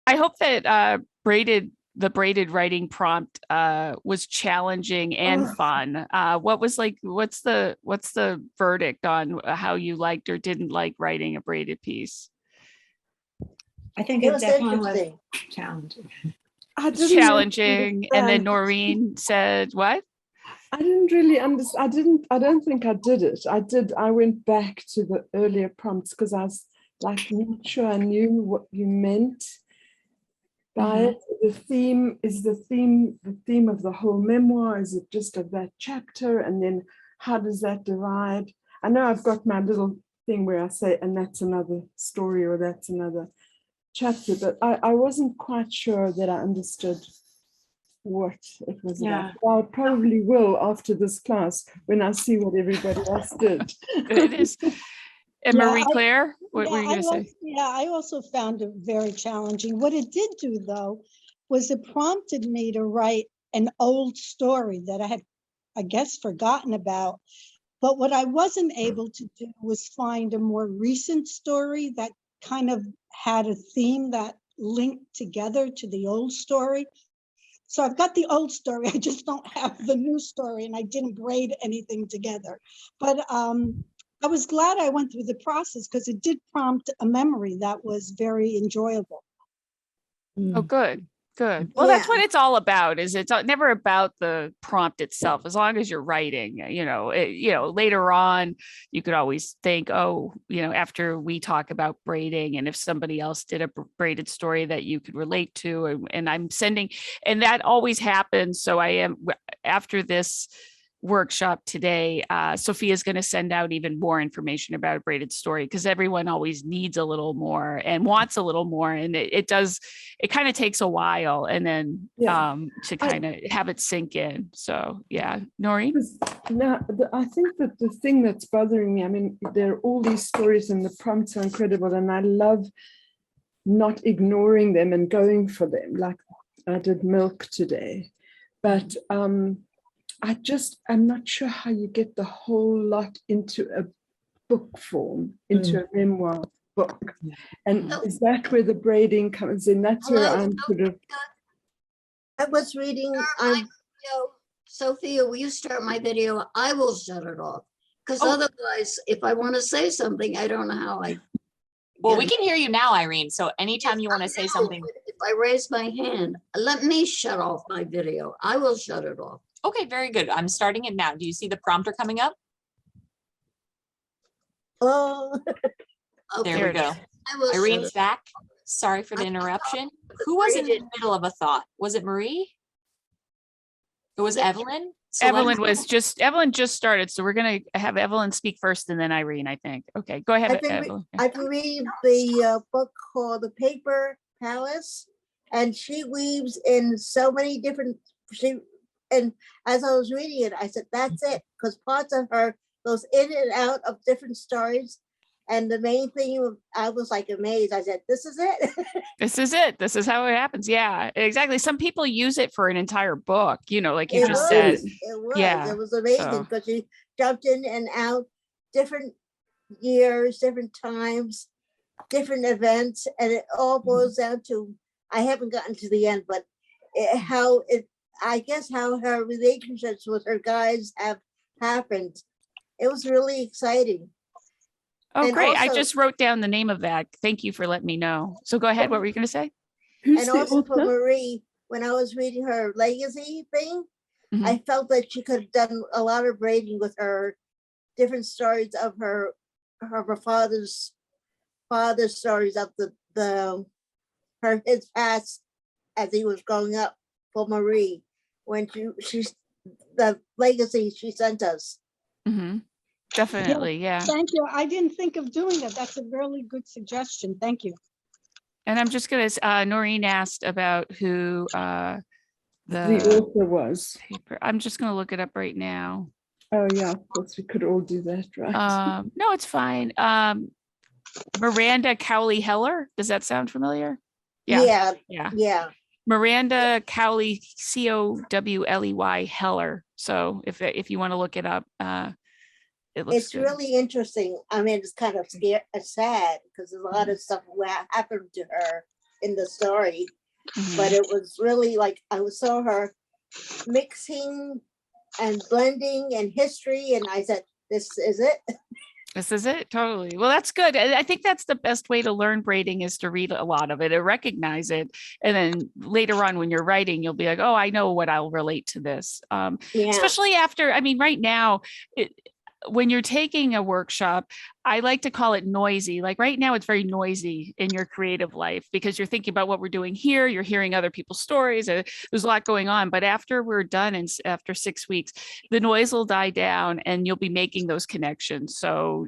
I hope that the braided writing prompt was challenging and fun. What's the verdict on how you liked or didn't like writing a braided piece? I think it definitely was challenging. Challenging. And then Noreen said what? I didn't really understand. I don't think I did it. I went back to the earlier prompts because I was like not sure I knew what you meant by it. The theme of the whole memoir. Is it just of that chapter? And then how does that divide? I know I've got my little thing where I say, and that's another story or that's another chapter, but I wasn't quite sure that I understood what it was about. I probably will after this class when I see what everybody else did. It is. And Marie-Claire, what were you going to say? Yeah, I also found it very challenging. What it did do, though, was it prompted me to write an old story that I had, I guess, forgotten about. But what I wasn't able to do was find a more recent story that kind of had a theme that linked together to the old story. So I've got the old story, I just don't have the new story, and I didn't braid anything together. But I was glad I went through the process because it did prompt a memory that was very enjoyable. Oh, good. Good. Well, that's what it's all about. Is it's never about the prompt itself. As long as you're writing, later on, you could always think, after we talk about braiding, and if somebody else did a braided story that you could relate to, and I'm sending, and that always happens. So I am, after this workshop today, Sophia's going to send out even more information about a braided story, because everyone always needs a little more and wants a little more, and it kind of takes a while, and then to kind of have it sink in. So Noreen? Now, I think that the thing that's bothering me, I mean, there are all these stories and the prompts are incredible, and I love not ignoring them and going for them, like I did Milk today, but I'm not sure how you get the whole lot into a book form, into a memoir book. And is that where the braiding comes in? That's where I'm sort of... I was reading Sophia, will you start my video? I will shut it off. Because otherwise, if I want to say something, I don't know how I... Well, we can hear you now, Irene. So anytime you want to say something. If I raise my hand, let me shut off my video. I will shut it off. Okay, very good. I'm starting it now. Do you see the prompter coming up? Oh, there we go. Irene's back. Sorry for the interruption. Who was in the middle of a thought? Was it Marie? It was Evelyn? So Evelyn just started. So we're going to have Evelyn speak first and then Irene, I think. Okay, go ahead, Evelyn. I've been reading the book called The Paper Palace, and she weaves in so many different... And as I was reading it, I said, that's it, because parts of her goes in and out of different stories. And the main thing, I was like amazed. I said, this is it. This is it. This is how it happens. Yeah, exactly. Some people use it for an entire book, like you just said. It was. Yeah, it was amazing because she jumped in and out, different years, different times, different events. And it all boils down to, I haven't gotten to the end, but I guess how her relationships with her guys have happened. It was really exciting. Oh, and great. Also, I just wrote down the name of that. Thank you for letting me know. So go ahead. What were you going to say? And also for Marie, when I was reading her legacy thing, I felt that she could have done a lot of braiding with her different stories of her father's stories of his past as he was growing up for Marie. When she's the legacy she sent us. Definitely, yeah. Thank you. I didn't think of doing that. That's a really good suggestion. Thank you. And I'm just going to, Noreen asked about who the author was. Paper. I'm just going to look it up right now. Oh yeah, of course we could all do that, right? No, it's fine. Miranda Cowley Heller. Does that sound familiar? Yeah. Miranda Cowley, Cowley Heller. So if you want to look it up, it's good. Really interesting. I mean, it's kind of sad because a lot of stuff happened to her in the story, but it was really like I saw her mixing and blending and history, and I said, this is it. This is it. Totally. Well, that's good. I think that's the best way to learn braiding is to read a lot of it and recognize it. And then later on, when you're writing, you'll be like, oh, I know what I'll relate to this. Especially after, I mean, right now, when you're taking a workshop, I like to call it noisy. Like right now, it's very noisy in your creative life because you're thinking about what we're doing here. You're hearing other people's stories. There's a lot going on. But after we're done and after 6 weeks, the noise will die down and you'll be making those connections. So